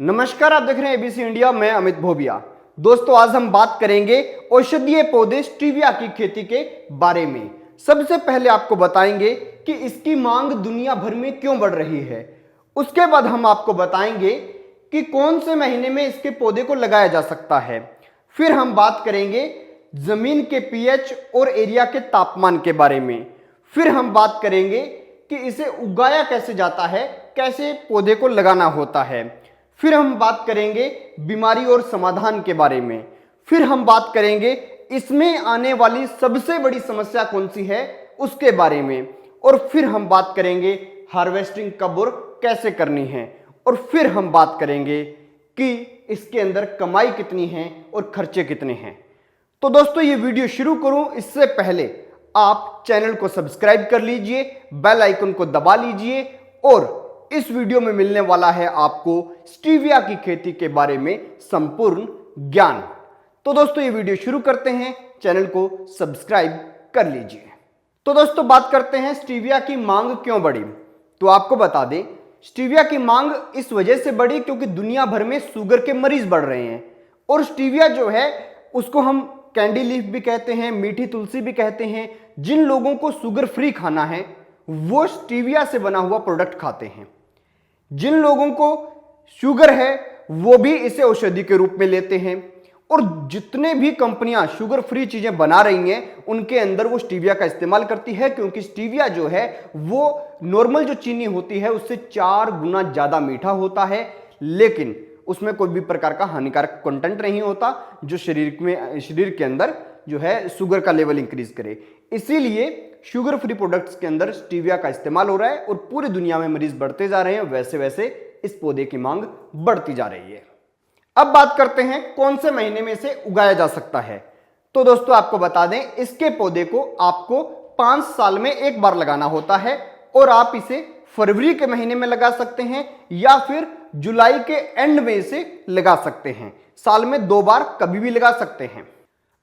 नमस्कार, आप देख रहे हैं एबीसी इंडिया। मैं अमित भोबिया। दोस्तों, आज हम बात करेंगे औषधीय पौधे स्टीविया की खेती के बारे में। सबसे पहले आपको बताएंगे कि इसकी मांग दुनिया भर में क्यों बढ़ रही है। उसके बाद हम आपको बताएंगे कि कौन से महीने में इसके पौधे को लगाया जा सकता है। फिर हम बात करेंगे जमीन के पीएच और एरिया के तापमान के बारे में। फिर हम बात करेंगे कि इसे उगाया कैसे जाता है, कैसे पौधे को लगाना होता है। फिर हम बात करेंगे बीमारी और समाधान के बारे में। फिर हम बात करेंगे इसमें आने वाली सबसे बड़ी समस्या कौन सी है उसके बारे में। और फिर हम बात करेंगे हार्वेस्टिंग कब और कैसे करनी है। और फिर हम बात करेंगे कि इसके अंदर कमाई कितनी है और खर्चे कितने हैं। तो दोस्तों, ये वीडियो शुरू करूं इससे पहले आप चैनल को सब्सक्राइब कर लीजिए, बेल आइकन को दबा लीजिए और इस वीडियो में मिलने वाला है आपको स्टीविया की खेती के बारे में संपूर्ण ज्ञान। तो दोस्तों, ये वीडियो शुरू करते हैं। चैनल को सब्सक्राइब कर लीजिए। तो दोस्तों, बात करते हैं स्टीविया की मांग क्यों बढ़ी। तो आपको बता दें, स्टीविया की मांग इस वजह से बढ़ी क्योंकि दुनिया भर में शुगर के मरीज बढ़ रहे हैं। और स्टीविया जो है उसको हम कैंडी लीफ भी कहते हैं, मीठी तुलसी भी कहते हैं। जिन लोगों को शुगर फ्री खाना है वो स्टीविया से बना हुआ प्रोडक्ट खाते हैं। जिन लोगों को शुगर है वो भी इसे औषधि के रूप में लेते हैं। और जितने भी कंपनियां शुगर फ्री चीजें बना रही हैं उनके अंदर वो स्टीविया का इस्तेमाल करती है, क्योंकि स्टीविया जो है वो नॉर्मल जो चीनी होती है उससे 4 गुना ज्यादा मीठा होता है, लेकिन उसमें कोई भी प्रकार का हानिकारक कंटेंट नहीं होता जो शरीर के अंदर जो है शुगर का लेवल इंक्रीज करे। इसीलिए शुगर फ्री प्रोडक्ट्स के अंदर स्टीविया का इस्तेमाल हो रहा है और पूरी दुनिया में मरीज बढ़ते जा रहे हैं। वैसे वैसे इस पौधे की मांग बढ़ती जा रही है। अब बात करते हैं कौन से महीने में इसे उगाया जा सकता है। तो दोस्तों, आपको बता दें, इसके पौधे को आपको 5 साल में एक बार लगाना होता है और आप इसे फरवरी के महीने में लगा सकते हैं या फिर जुलाई के एंड में इसे लगा सकते हैं। साल में 2 बार कभी भी लगा सकते हैं।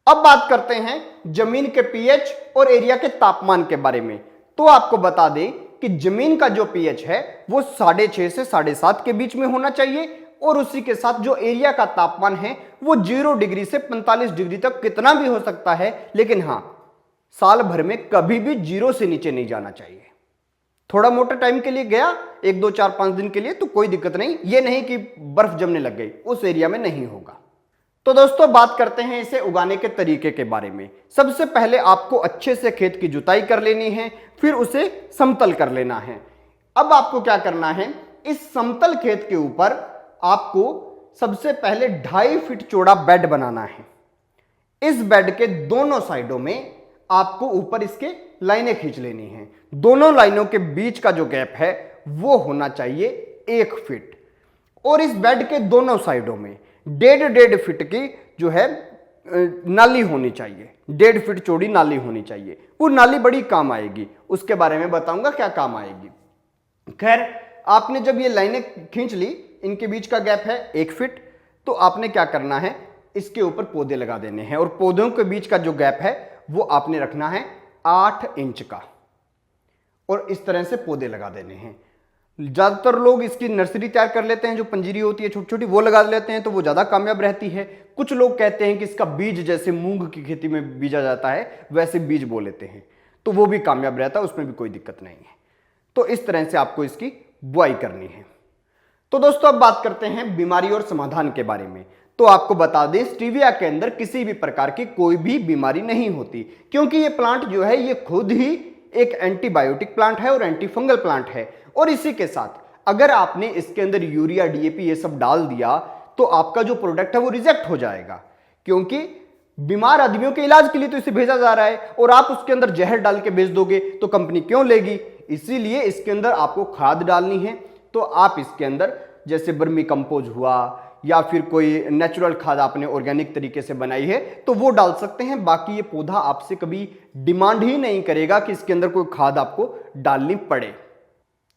अब बात करते हैं जमीन के पीएच और एरिया के तापमान के बारे में। तो आपको बता दें कि जमीन का जो पीएच है वो 6.5 से 7.5 के बीच में होना चाहिए और उसी के साथ जो एरिया का तापमान है वो 0 डिग्री से 45 डिग्री तक कितना भी हो सकता है, लेकिन हां, साल भर में कभी भी 0 से नीचे नहीं जाना चाहिए। थोड़ा मोटा टाइम के लिए गया, 1, 2, 4, 5 दिन के लिए, तो कोई दिक्कत नहीं। ये नहीं कि बर्फ जमने लग गई, उस एरिया में नहीं होगा। तो दोस्तों, बात करते हैं इसे उगाने के तरीके के बारे में। सबसे पहले आपको अच्छे से खेत की जुताई कर लेनी है, फिर उसे समतल कर लेना है। अब आपको क्या करना है, इस समतल खेत के ऊपर आपको सबसे पहले 2.5 फीट चौड़ा बेड बनाना है। इस बेड के दोनों साइडों में आपको ऊपर इसके लाइनें खींच लेनी है। दोनों लाइनों के बीच का जो गैप है वो होना चाहिए 1 फीट। और इस बेड के दोनों साइडों में 1.5 फीट की जो है नाली होनी चाहिए। 1.5 फीट चौड़ी नाली होनी चाहिए। वो नाली बड़ी काम आएगी, उसके बारे में बताऊंगा क्या काम आएगी। खैर, आपने जब ये लाइनें खींच ली, इनके बीच का गैप है 1 फीट, तो आपने क्या करना है, इसके ऊपर पौधे लगा देने हैं। और पौधों के बीच का जो गैप है वो आपने रखना है 8 इंच का और इस तरह से पौधे लगा देने हैं। ज्यादातर लोग इसकी नर्सरी तैयार कर लेते हैं, जो पंजीरी होती है छोटी छोटी, वो लगा लेते हैं, तो वो ज्यादा कामयाब रहती है। कुछ लोग कहते हैं कि इसका बीज, जैसे मूंग की खेती में बीजा जाता है वैसे बीज बो लेते हैं, तो वो भी कामयाब रहता है, उसमें भी कोई दिक्कत नहीं है। तो इस तरह से आपको इसकी बुआई करनी है। तो दोस्तों, अब बात करते हैं बीमारी और समाधान के बारे में। तो आपको बता दें, स्टीविया के अंदर किसी भी प्रकार की कोई भी बीमारी नहीं होती, क्योंकि ये प्लांट जो है ये खुद ही एक एंटीबायोटिक प्लांट है और एंटी फंगल प्लांट है। और इसी के साथ अगर आपने इसके अंदर यूरिया, डीएपी ये सब डाल दिया तो आपका जो प्रोडक्ट है वो रिजेक्ट हो जाएगा, क्योंकि बीमार आदमियों के इलाज के लिए तो इसे भेजा जा रहा है और आप उसके अंदर जहर डाल के बेच दोगे तो कंपनी क्यों लेगी। इसीलिए इसके अंदर आपको खाद डालनी है। तो आप इसके अंदर जैसे वर्मी कंपोज हुआ या फिर कोई नेचुरल खाद आपने ऑर्गेनिक तरीके से बनाई है तो वो डाल सकते हैं। बाकी ये पौधा आपसे कभी डिमांड ही नहीं करेगा कि इसके अंदर कोई खाद आपको डालनी पड़े।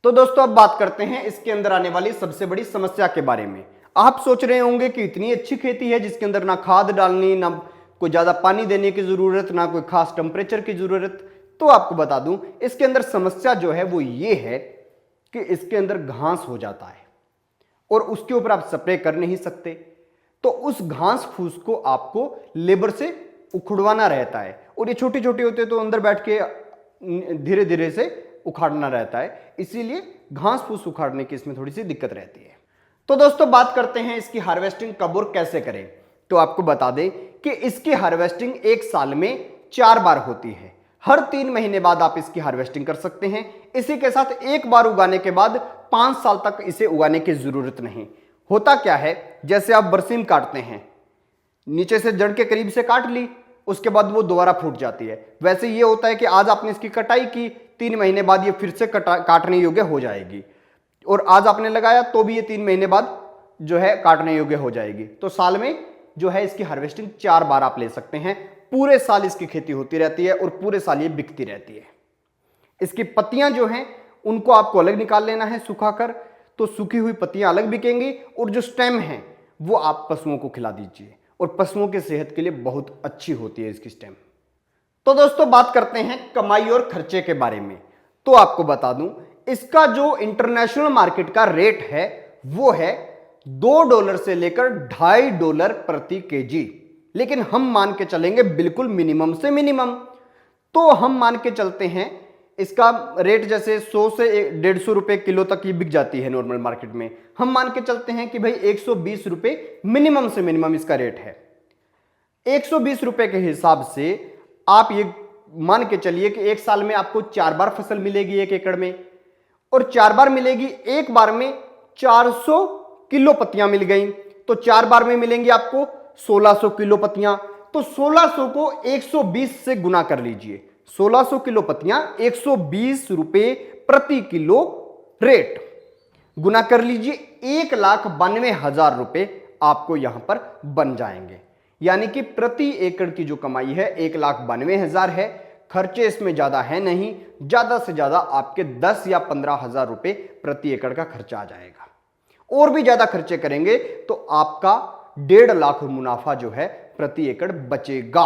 तो दोस्तों, अब बात करते हैं इसके अंदर आने वाली सबसे बड़ी समस्या के बारे में। आप सोच रहे होंगे कि इतनी अच्छी खेती है जिसके अंदर ना खाद डालनी, ना कोई ज्यादा पानी देने की जरूरत, ना कोई खास टेम्परेचर की जरूरत। तो आपको बता दूं, इसके अंदर समस्या जो है वो ये है कि इसके अंदर घास हो जाता है और उसके ऊपर आप स्प्रे कर नहीं सकते, तो उस घास फूस को आपको लेबर से उखड़वाना रहता है, और ये छोटे छोटे होते हैं तो अंदर बैठ के धीरे धीरे से उखाड़ना रहता है, इसीलिए घास फूस उखाड़ने की इसमें थोड़ी सी दिक्कत रहती है। तो दोस्तों बात करते हैं इसकी हार्वेस्टिंग कब और कैसे करें। तो आपको बता दें कि इसकी हार्वेस्टिंग एक साल में 4 बार होती है। हर 3 महीने बाद आप इसकी हार्वेस्टिंग कर सकते हैं। इसी के साथ एक बार उगाने के बाद 5 साल तक इसे उगाने की जरूरत नहीं। होता क्या है, जैसे आप बरसीम काटते हैं, नीचे से जड़ के करीब से काट ली, उसके बाद वो दोबारा फूट जाती है। वैसे ये होता है कि आज आपने इसकी कटाई की, 3 महीने बाद ये फिर से काटने योग्य हो जाएगी, और आज आपने लगाया तो भी ये 3 महीने बाद जो है काटने योग्य हो जाएगी। तो साल में जो है इसकी हार्वेस्टिंग 4 बार आप ले सकते हैं। पूरे साल इसकी खेती होती रहती है और पूरे साल ये बिकती रहती है। इसकी पत्तियां जो हैं उनको आपको अलग निकाल लेना है सुखाकर, तो सूखी हुई पत्तियां अलग बिकेंगी, और जो स्टेम है वो आप पशुओं को खिला दीजिए, और पशुओं की सेहत के लिए बहुत अच्छी होती है इसकी स्टेम। तो दोस्तों बात करते हैं कमाई और खर्चे के बारे में। तो आपको बता दूं, इसका जो इंटरनेशनल मार्केट का रेट है वो है $2 से लेकर $2.5 प्रति केजी, लेकिन हम मान के चलेंगे बिल्कुल मिनिमम से मिनिमम। तो हम मान के चलते हैं इसका रेट जैसे 100 से 150 रुपए किलो तक ये बिक जाती है नॉर्मल मार्केट में। हम मान के चलते हैं कि भाई 120 रुपए मिनिमम से मिनिमम इसका रेट है। 120 रुपए के हिसाब से आप ये मान के चलिए कि एक साल में आपको 4 बार फसल मिलेगी 1 एकड़ में, और 4 बार मिलेगी, एक बार में 400 किलो पत्तियां मिल गई, तो 4 बार में मिलेंगी आपको 1600 किलो पत्तियां। तो 1600 को 120 से गुना कर लीजिए। 1600 किलो पत्तियां 120 रुपए प्रति किलो रेट, गुना कर लीजिए, 1,92,000 रुपए आपको यहां पर बन जाएंगे। यानी कि प्रति एकड़ की जो कमाई है 1,92,000 है। खर्चे इसमें ज्यादा है नहीं, ज्यादा से ज्यादा आपके 10 या 15,000 रुपए प्रति एकड़ का खर्चा आ जाएगा। और भी ज्यादा खर्चे करेंगे तो आपका 1.5 लाख मुनाफा जो है प्रति एकड़ बचेगा।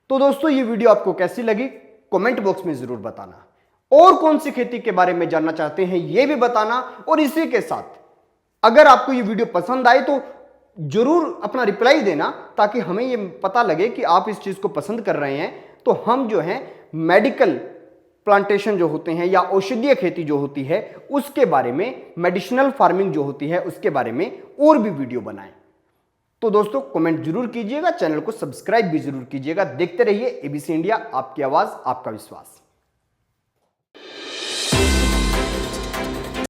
तो दोस्तों ये वीडियो आपको कैसी लगी कमेंट बॉक्स में जरूर बताना, और कौन सी खेती के बारे में जानना चाहते हैं ये भी बताना। और इसी के साथ अगर आपको ये वीडियो पसंद आए तो जरूर अपना रिप्लाई देना, ताकि हमें ये पता लगे कि आप इस चीज को पसंद कर रहे हैं। तो हम जो है मेडिकल प्लांटेशन जो होते हैं या औषधीय खेती जो होती है उसके बारे में, मेडिसिनल फार्मिंग जो होती है उसके बारे में और भी वीडियो बनाएं। तो दोस्तों कमेंट जरूर कीजिएगा, चैनल को सब्सक्राइब भी जरूर कीजिएगा। देखते रहिए एबीसी इंडिया, आपकी आवाज आपका विश्वास।